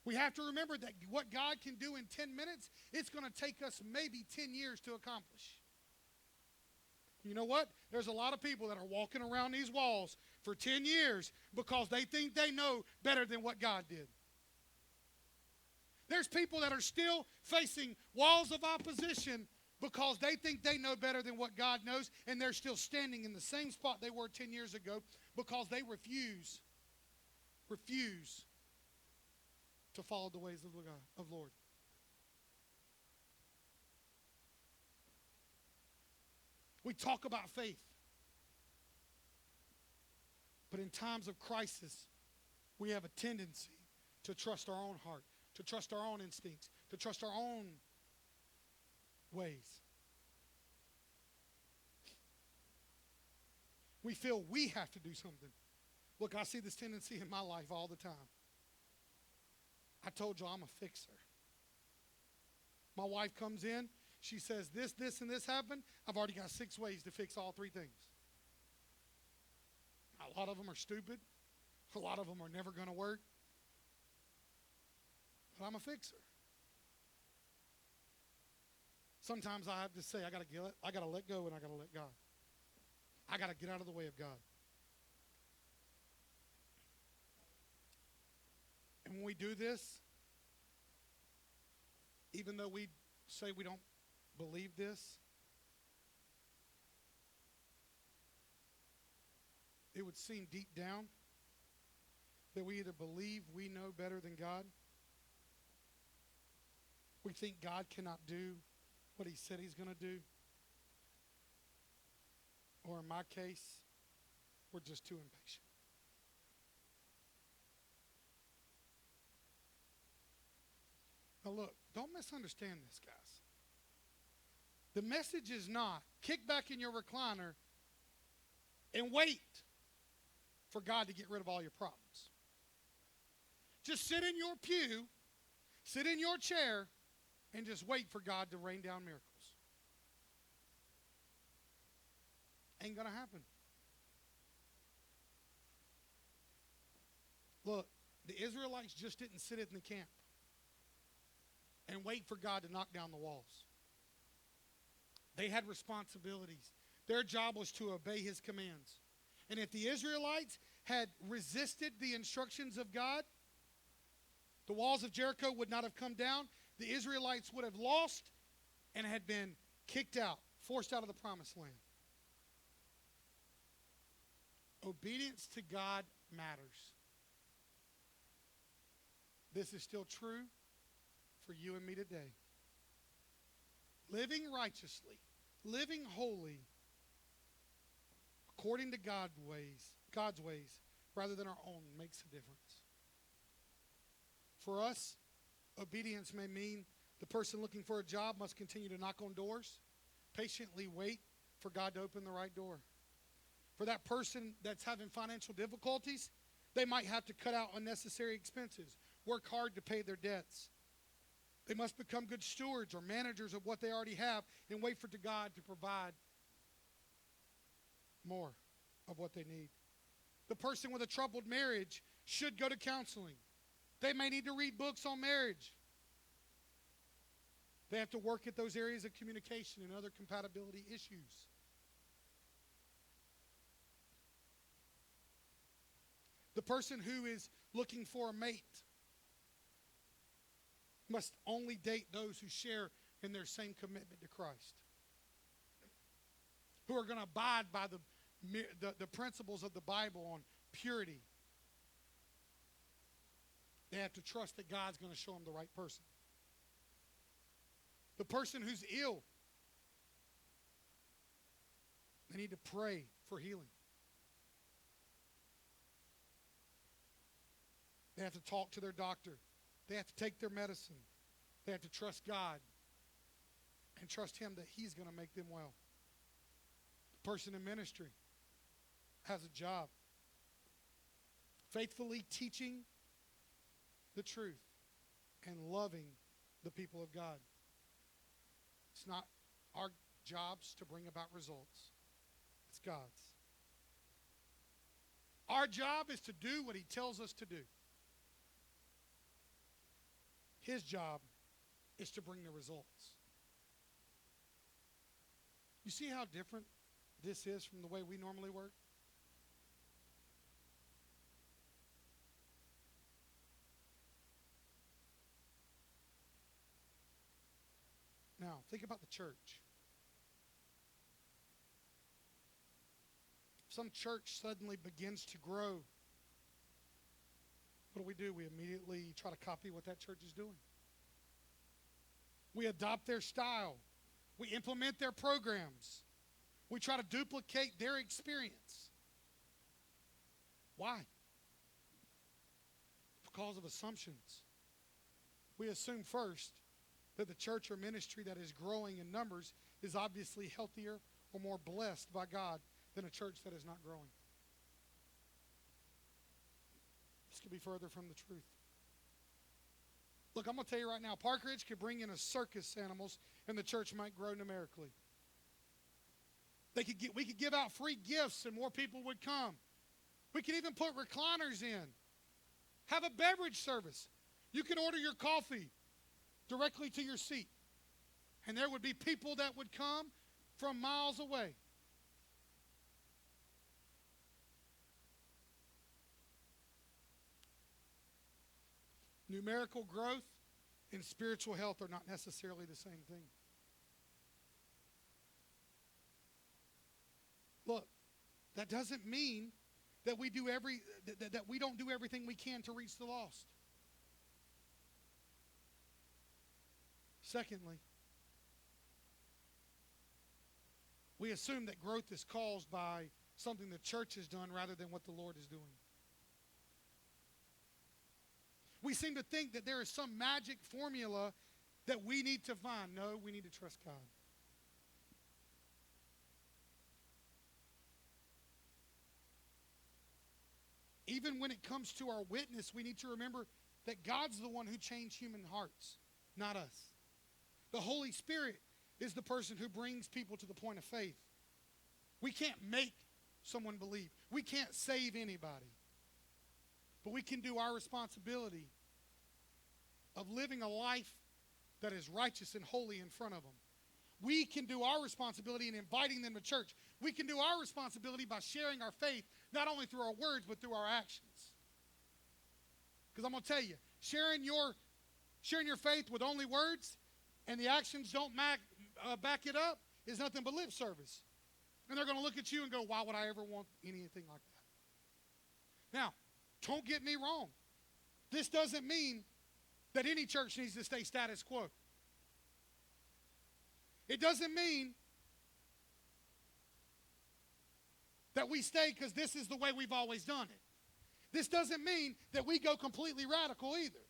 We have to remember that what God can do in 10 minutes, it's going to take us maybe 10 years to accomplish. You know what? There's a lot of people that are walking around these walls for 10 years because they think they know better than what God did. There's people that are still facing walls of opposition because they think they know better than what God knows, and they're still standing in the same spot they were 10 years ago because they refuse to follow the ways of God, of Lord. We talk about faith. But in times of crisis, we have a tendency to trust our own heart, to trust our own instincts, to trust our own ways. We feel we have to do something. Look, I see this tendency in my life all the time. I told you I'm a fixer. My wife comes in, she says this, this, and this happened. I've already got 6 ways to fix all 3 things. A lot of them are stupid. A lot of them are never going to work. But I'm a fixer. Sometimes I have to say, I got to let go and I got to let God. I got to get out of the way of God. And when we do this, even though we say we don't believe this, it would seem deep down that we either believe we know better than God, we think God cannot do what he said he's going to do, or in my case, we're just too impatient. Now look, don't misunderstand this, guys. The message is not kick back in your recliner and wait for God to get rid of all your problems. Just sit in your pew, sit in your chair, and just wait for God to rain down miracles. Ain't going to happen. Look, the Israelites just didn't sit in the camp and wait for God to knock down the walls. They had responsibilities. Their job was to obey his commands. And if the Israelites had resisted the instructions of God, the walls of Jericho would not have come down. The Israelites would have lost and had been kicked out, forced out of the promised land. Obedience to God matters. This is still true for you and me today. Living righteously, living holy, according to God's ways, rather than our own, makes a difference. For us, obedience may mean the person looking for a job must continue to knock on doors, patiently wait for God to open the right door. For that person that's having financial difficulties, they might have to cut out unnecessary expenses, work hard to pay their debts. They must become good stewards or managers of what they already have and wait for God to provide more of what they need. The person with a troubled marriage should go to counseling. They may need to read books on marriage. They have to work at those areas of communication and other compatibility issues. The person who is looking for a mate must only date those who share in their same commitment to Christ, who are going to abide by the principles of the Bible on purity. They have to trust that God's going to show them the right person. The person who's ill, they need to pray for healing. They have to talk to their doctor. They have to take their medicine. They have to trust God and trust him that he's going to make them well. The person in ministry has a job, faithfully teaching the truth and loving the people of God. It's not our jobs to bring about results. It's God's. Our job is to do what he tells us to do. His job is to bring the results. You see how different this is from the way we normally work? Now, think about the church. If some church suddenly begins to grow, what do? We immediately try to copy what that church is doing. We adopt their style. We implement their programs. We try to duplicate their experience. Why? Because of assumptions. We assume first that the church or ministry that is growing in numbers is obviously healthier or more blessed by God than a church that is not growing. This could be further from the truth. Look, I'm going to tell you right now, Park Ridge could bring in a circus animals and the church might grow numerically. We could give out free gifts and more people would come. We could even put recliners in. Have a beverage service. You can order your coffee directly to your seat. And there would be people that would come from miles away. Numerical growth and spiritual health are not necessarily the same thing. Look, that doesn't mean that we don't do everything we can to reach the lost. Secondly, we assume that growth is caused by something the church has done rather than what the Lord is doing. We seem to think that there is some magic formula that we need to find. No, we need to trust God. Even when it comes to our witness, we need to remember that God's the one who changed human hearts, not us. The Holy Spirit is the person who brings people to the point of faith. We can't make someone believe. We can't save anybody. But we can do our responsibility of living a life that is righteous and holy in front of them. We can do our responsibility in inviting them to church. We can do our responsibility by sharing our faith, not only through our words, but through our actions. Because I'm going to tell you, sharing your faith with only words and the actions don't back it up is nothing but lip service. And they're going to look at you and go, why would I ever want anything like that? Now, don't get me wrong. This doesn't mean that any church needs to stay status quo. It doesn't mean that we stay because this is the way we've always done it. This doesn't mean that we go completely radical either.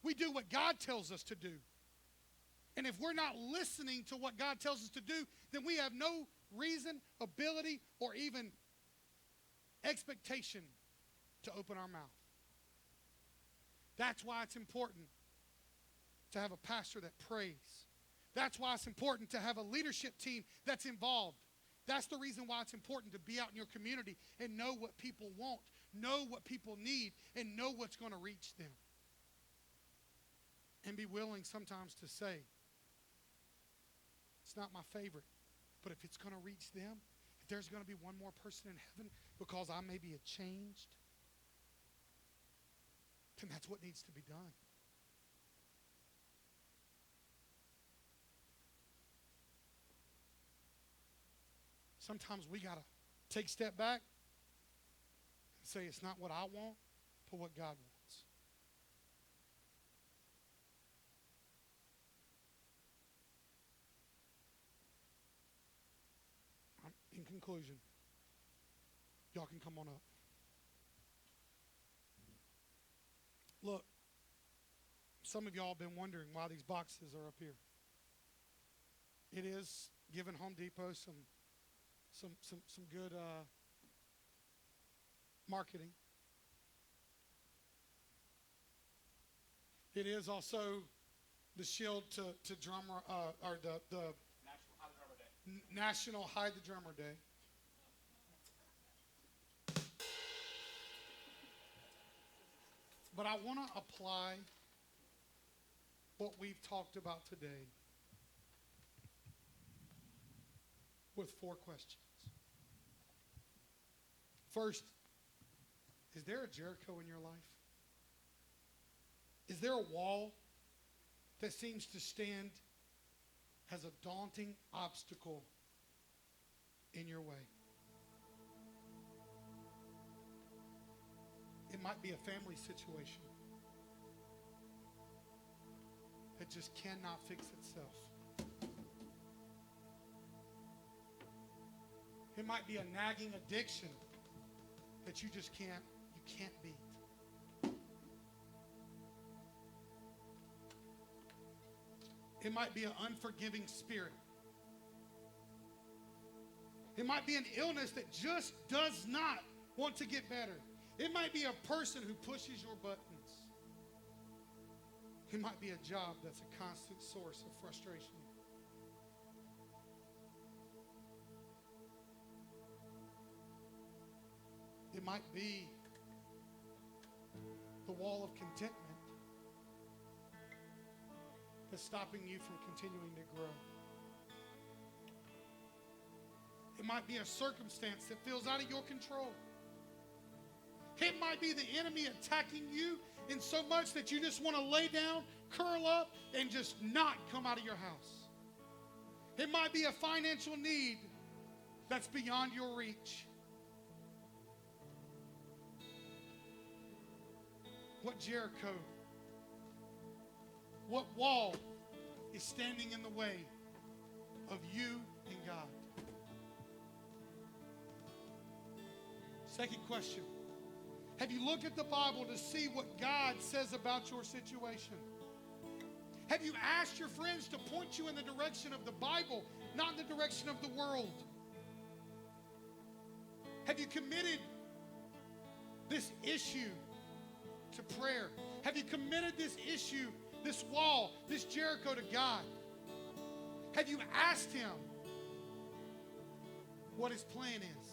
We do what God tells us to do. And if we're not listening to what God tells us to do, then we have no reason, ability, or even expectation to open our mouth. That's why it's important to have a pastor that prays. That's why it's important to have a leadership team that's involved. That's the reason why it's important to be out in your community and know what people want, know what people need, and know what's going to reach them. And be willing sometimes to say, it's not my favorite, but if it's going to reach them, if there's going to be one more person in heaven because I maybe have changed, then that's what needs to be done. Sometimes we got to take a step back and say it's not what I want, but what God wants. In conclusion, y'all can come on up. Look, some of y'all have been wondering why these boxes are up here. It is giving Home Depot some good marketing. It is also the shield to drummer or the National Hide the Drummer Day. But I want to apply what we've talked about today with 4 questions. First, is there a Jericho in your life? Is there a wall that seems to stand as a daunting obstacle in your way? It might be a family situation that just cannot fix itself. It might be a nagging addiction that you just can't beat. It might be an unforgiving spirit. It might be an illness that just does not want to get better. It might be a person who pushes your buttons. It might be a job that's a constant source of frustration. It might be the wall of contentment that's stopping you from continuing to grow. It might be a circumstance that feels out of your control. It might be the enemy attacking you in so much that you just want to lay down, curl up, and just not come out of your house. It might be a financial need that's beyond your reach. What Jericho, what wall is standing in the way of you and God? Second question. Have you looked at the Bible to see what God says about your situation? Have you asked your friends to point you in the direction of the Bible, not in the direction of the world? Have you committed this issue to prayer? Have you committed this issue, this wall, this Jericho to God? Have you asked him what his plan is?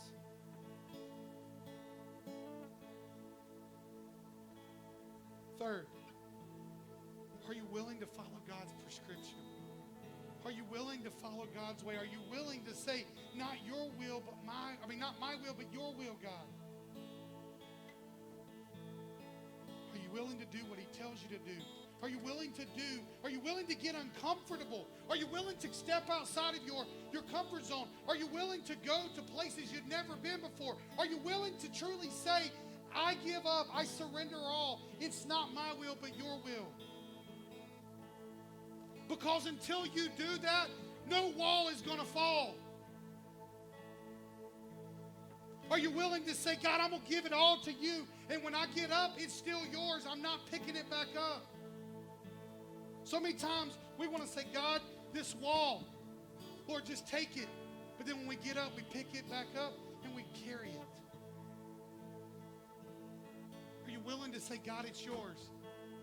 Third, are you willing to follow God's prescription? Are you willing to follow God's way? Are you willing to say, not your will, but not my will, but your will, God? Are you willing to do what he tells you to do? Are you willing to get uncomfortable? Are you willing to step outside of your comfort zone? Are you willing to go to places you've never been before? Are you willing to truly say, I give up, I surrender all. It's not my will, but your will. Because until you do that, no wall is going to fall. Are you willing to say, God, I'm going to give it all to you, and when I get up, it's still yours. I'm not picking it back up. So many times we want to say, God, this wall, Lord, just take it. But then when we get up, we pick it back up and we carry it. Are you willing to say, God, it's yours,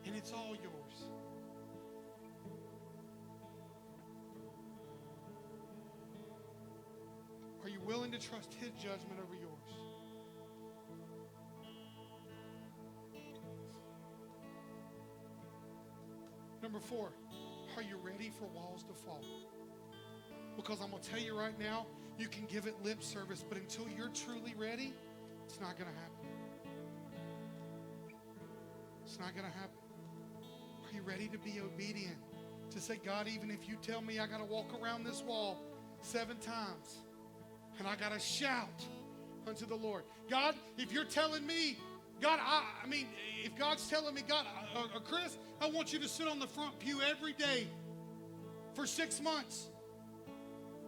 and it's all yours? Are you willing to trust his judgment over yours? Number 4, are you ready for walls to fall? Because I'm going to tell you right now, you can give it lip service, but until you're truly ready, it's not going to happen. It's not going to happen. Are you ready to be obedient? To say, God, even if you tell me I got to walk around this wall 7 times and I got to shout unto the Lord. God, if you're telling me, God, if God's telling me, God, Chris, I want you to sit on the front pew every day for 6 months.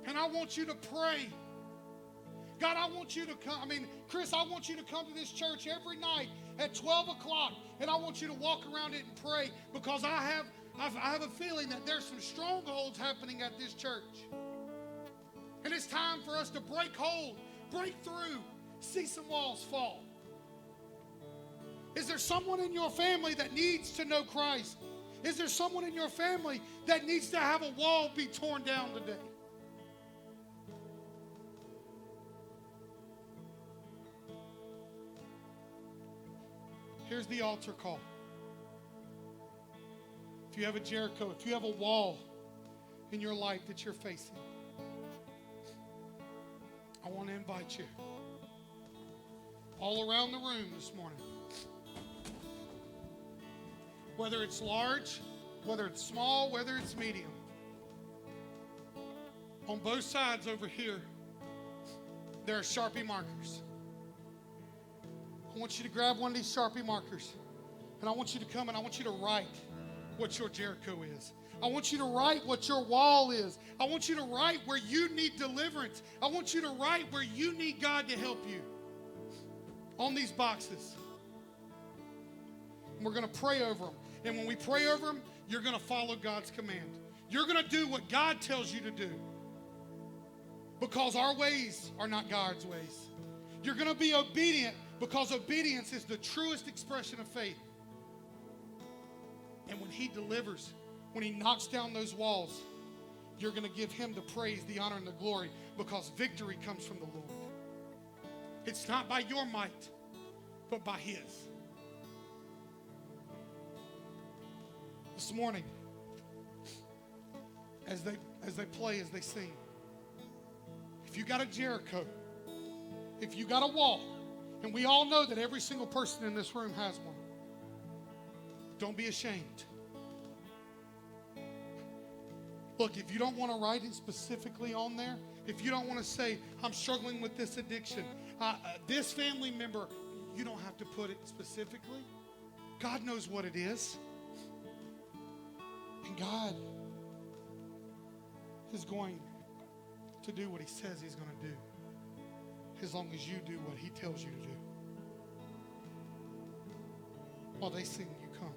And I want you to pray. God, I want you to come. Chris, I want you to come to this church every night at 12 o'clock. And I want you to walk around it and pray, because I have a feeling that there's some strongholds happening at this church. And it's time for us to break hold, break through, see some walls fall. Is there someone in your family that needs to know Christ? Is there someone in your family that needs to have a wall be torn down today? Here's the altar call. If you have a Jericho, if you have a wall in your life that you're facing, I want to invite you all around the room this morning. Whether it's large, whether it's small, whether it's medium. On both sides over here, there are Sharpie markers. I want you to grab one of these Sharpie markers, and I want you to come and I want you to write what your Jericho is. I want you to write what your wall is. I want you to write where you need deliverance. I want you to write where you need God to help you. on these boxes. And we're going to pray over them. And when we pray over them, you're going to follow God's command. You're going to do what God tells you to do. Because our ways are not God's ways. You're going to be obedient because obedience is the truest expression of faith. And when he delivers, when he knocks down those walls, you're going to give him the praise, the honor, and the glory because victory comes from the Lord. It's not by your might, but by his. This morning, as they play, as they sing, if you got a Jericho, if you got a wall, and we all know that every single person in this room has one, don't be ashamed. Look, if you don't want to write it specifically on there, if you don't want to say, I'm struggling with this addiction, this family member, you don't have to put it specifically. God knows what it is. And God is going to do what he says he's going to do, as long as you do what he tells you to do. While they sing, you come.